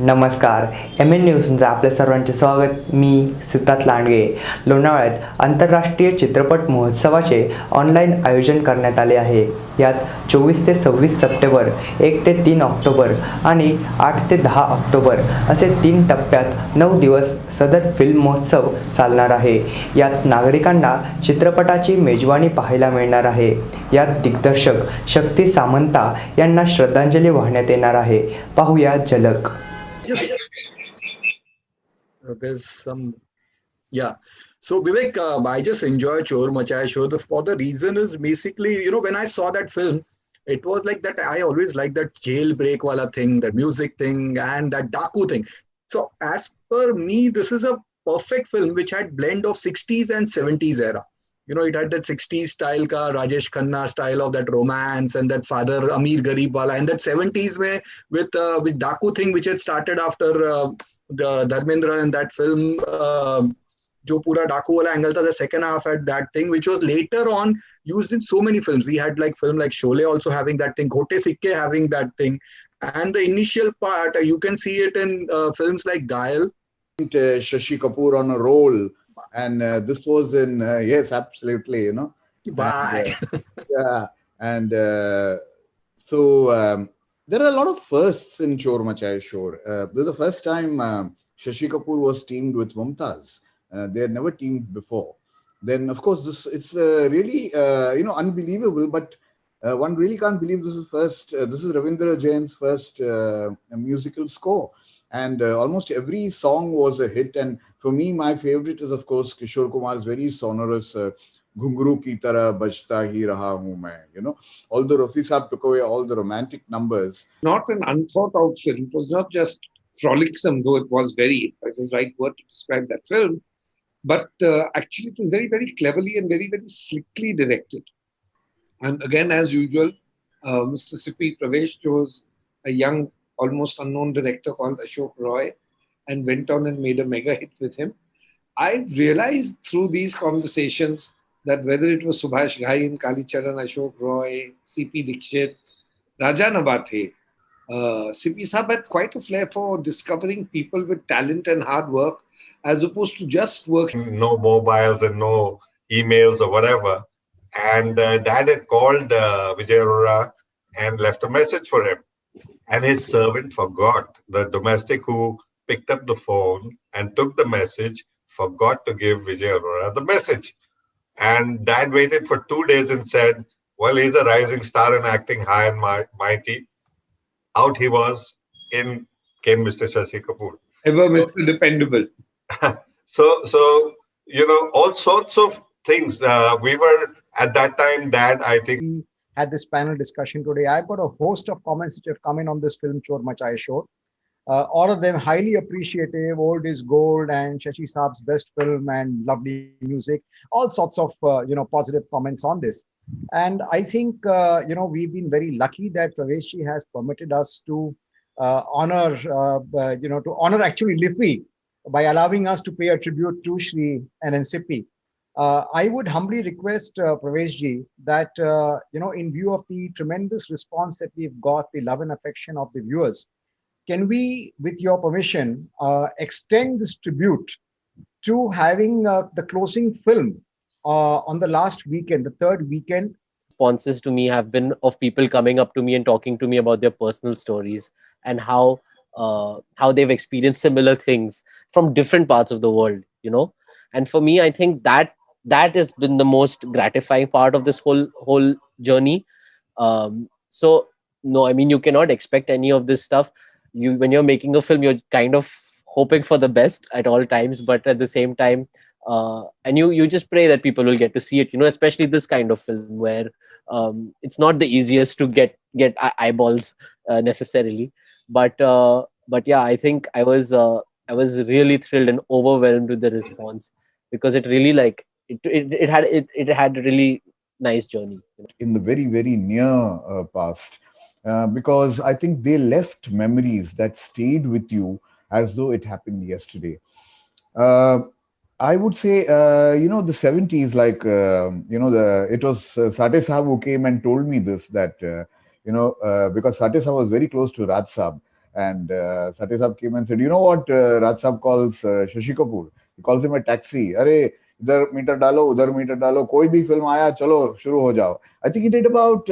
नमस्कार. एम.एन. न्यूजमध्ये आपल्या सर्वांचे स्वागत. मी सिद्धार्थ लांडगे. लोणावळ्यात आंतरराष्ट्रीय चित्रपट महोत्सवाचे ऑनलाईन आयोजन करण्यात आले आहे. यात 24 ते 26 सप्टेंबर, 1 ते 3 ऑक्टोबर आणि 8 ते 10 ऑक्टोबर असे 3 टप्प्यात 9 दिवस सदर फिल्म महोत्सव चालणार आहे. यात नागरिकांना चित्रपटाची मेजवानी पाहायला मिळणार आहे. यात दिग्दर्शक शक्ती सामंता यांना श्रद्धांजली वाहण्यात येणार आहे. पाहूया झलक. Just there's some So Vivek, I just enjoy Chor Machaya Shor. For the reason is basically, when I saw that film, it was like that. I always like that jailbreak wala thing, that music thing, and that Daku thing. So as per me, this is a perfect film which had blend of 60s and 70s era. It had that 60s style ka Rajesh Khanna style of that romance and that father Amir Garib wala, and that 70s mein with Daku thing which had started after the Dharmendra in that film. Jo pura Daku wala angle tha, the second half had that thing which was later on used in so many films. We had like film like Sholay also having that thing, Ghote Sikke having that thing, and the initial part you can see it in films like Ghayal. Shashi Kapoor on a roll, and this was in yes, absolutely, Bye. And so there are a lot of firsts in Chor Machaya Shor. This is the first time Shashi Kapoor was teamed with Mumtaz. They had never teamed before. Then, of course, it's really unbelievable. But one really can't believe this is this is Ravindra Jain's first musical score. And almost every song was a hit. And for me, my favorite is, of course, Kishore Kumar's very sonorous Ghungru Ki Tarah Bajta Hi Raha Hoon Main. Although Rafi Saab took away all the romantic numbers. Not an unthought out film. It was not just frolicsome, though it was very, that's the right word to describe that film. But actually, it was very, very cleverly and very, very slickly directed. And again, as usual, Mr. Sippy Pravesh chose a young, almost unknown director called Ashok Roy and went on and made a mega hit with him. I realized through these conversations that whether it was Subhash Ghai in Kalicharan, Ashok Roy, C.P. Dikshit, Raja Nabathe, C.P. Saab had quite a flair for discovering people with talent and hard work as opposed to just working. No mobiles and no emails or whatever. And Dad had called Vijay Arora and left a message for him. And his servant forgot. The domestic who picked up the phone and took the message forgot to give Vijay Arora the message. And Dad waited for 2 days and said, well, he's a rising star in acting high and mighty. Out he was. In came Mr. Shashi Kapoor. Ever Mr. Dependable. So all sorts of things. We were at that time, Dad, I think. We had this panel discussion today. I've got a host of comments which have come in on this film, Chor Machaya Shor. All of them highly appreciative, old is gold, and Shashi Saab's best film and lovely music. All sorts of positive comments on this. And I think we've been very lucky that Praveshji has permitted us to honor actually Liffey by allowing us to pay a tribute to Shri N.N. Sippy. I would humbly request Praveshji that, in view of the tremendous response that we've got, the love and affection of the viewers, can we, with your permission, extend this tribute to having the closing film on the last weekend, the third weekend? Responses to me have been of people coming up to me and talking to me about their personal stories and how they've experienced similar things from different parts of the world, And for me, I think that has been the most gratifying part of this whole journey. So no, I mean, you cannot expect any of this stuff. When you're making a film, you're kind of hoping for the best at all times, but at the same time, and you just pray that people will get to see it, especially this kind of film where it's not the easiest to get eyeballs necessarily. But yeah, I think I was really thrilled and overwhelmed with the response because it really it had a really nice journey in the very, very near past. Because I think they left memories that stayed with you as though it happened yesterday. I would say, the 70s, it was Sate Saab who came and told me this, that, because Sate Saab was very close to Raj Saab. And Satya Saab came and said, you know what Raj Saab calls Shashi Kapoor? He calls him a taxi. Arey, इधर metre डालो उधर metre डालो कोई भी film आया चलो शुरू हो जाओ. I think he did about